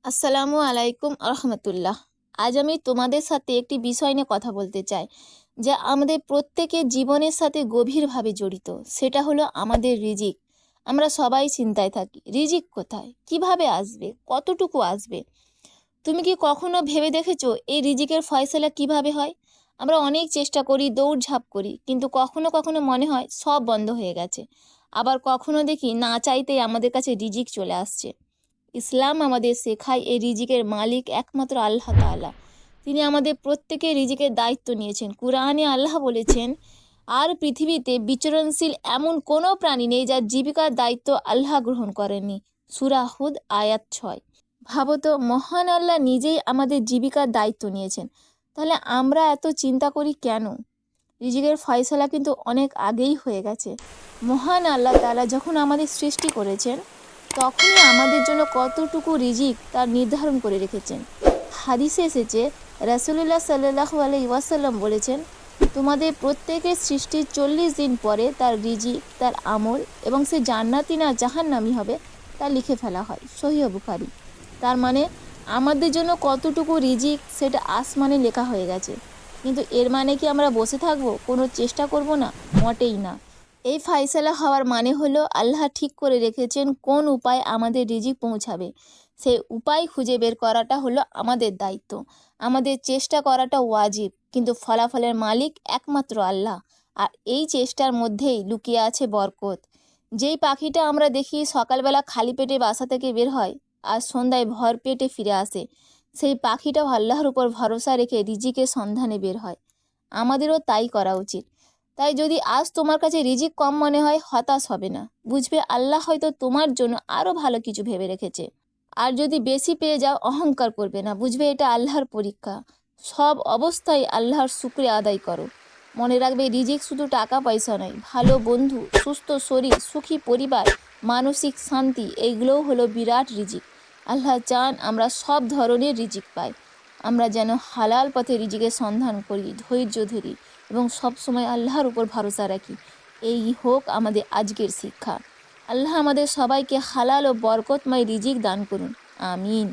আসসালামু আলাইকুম রহমতুল্লাহ। আজ আমি তোমাদের সাথে একটি বিষয় নিয়ে কথা বলতে চাই, যা আমাদের প্রত্যেকের জীবনের সাথে গভীরভাবে জড়িত। সেটা হলো আমাদের রিজিক। আমরা সবাই চিন্তায় থাকি, রিজিক কোথায়, কিভাবে আসবে, কতটুকু আসবে। তুমি কি কখনো ভেবে দেখেছো এই রিজিকের ফয়সালা কিভাবে হয়? আমরা অনেক চেষ্টা করি, দৌড়ঝাঁপ করি, কিন্তু কখনো কখনো মনে হয় সব বন্ধ হয়ে গেছে। আবার কখনো দেখি না চাইতেই আমাদের কাছে রিজিক চলে আসছে। ইসলাম আমাদের শেখায় এই রিজিকের মালিক একমাত্র আল্লাহ তাআলা। তিনি আমাদের প্রত্যেকের রিজিকের দায়িত্ব নিয়েছেন। কুরআনে আল্লাহ বলেছেন, আর পৃথিবীতে বিচরণশীল এমন কোনো প্রাণী নেই যার জীবিকার দায়িত্ব আল্লাহ গ্রহণ করেননি। সূরা হুদ আয়াত 6। ভাবো তো, মহান আল্লাহ নিজেই আমাদের জীবিকার দায়িত্ব নিয়েছেন, তাহলে আমরা এত চিন্তা করি কেন? রিজিকের ফয়সালা কিন্তু অনেক আগেই হয়ে গেছে। মহান আল্লাহ তাআলা যখন আমাদের সৃষ্টি করেছেন, তখনই আমাদের জন্য কতটুকু রিজিক তার নির্ধারণ করে রেখেছেন। হাদিসে এসেছে, রাসূলুল্লাহ সাল্লাল্লাহু আলাইহি ওয়াসাল্লাম বলেছেন, তোমাদের প্রত্যেকের সৃষ্টির 40 দিন পরে তার রিজিক, তার আমল এবং সে জান্নাতি না জাহান্নামী হবে তা লিখে ফেলা হয়। সহিহ বুখারী। তার মানে আমাদের জন্য কতটুকু রিজিক সেটা আসমানে লেখা হয়ে গেছে। কিন্তু এর মানে কি আমরা বসে থাকবো, কোনো চেষ্টা করব না? মোটেই না। এই ফায়সালা হওয়ার মানে হলো আল্লাহ ঠিক করে রেখেছেন কোন উপায় আমাদের রিজিক পৌঁছাবে। সেই উপায় খুঁজে বের করাটা হলো আমাদের দায়িত্ব। আমাদের চেষ্টা করাটা ওয়াজিব, কিন্তু ফলাফলের মালিক একমাত্র আল্লাহ। আর এই চেষ্টার মধ্যেই লুকিয়ে আছে বরকত। যেই পাখিটা আমরা দেখি সকালবেলা খালি পেটে বাসা থেকে বের হয় আর সন্ধ্যায় ভর পেটে ফিরে আসে, সেই পাখিটাও আল্লাহর উপর ভরসা রেখে রিজিকের সন্ধানে বের হয়। আমাদেরও তাই করা উচিত। তাই যদি আজ তোমার কাছে রিজিক কম মনে হয়, হতাশ হবে না। বুঝবে আল্লাহ হয়তো তোমার জন্য আরও ভালো কিছু ভেবে রেখেছে। আর যদি বেশি পেয়ে যাও, অহংকার করবে না। বুঝবে এটা আল্লাহর পরীক্ষা। সব অবস্থায় আল্লাহর শুকরিয়া আদায় করো। মনে রাখবে, রিজিক শুধু টাকা পয়সা নয়, ভালো বন্ধু, সুস্থ শরীর, সুখী পরিবার, মানসিক শান্তি, এইগুলোও হলো বিরাট রিজিক। আল্লাহ চান আমরা সব ধরনের রিজিক পাই। আমরা যেন হালাল পথে রিজিকের সন্ধান করি, ধৈর্য ধরি এবং সবসময় আল্লাহর উপর ভরসা রাখি। এই হোক আমাদের আজকের শিক্ষা। আল্লাহ আমাদের সবাইকে হালাল ও বরকতময় রিজিক দান করুন। আমিন।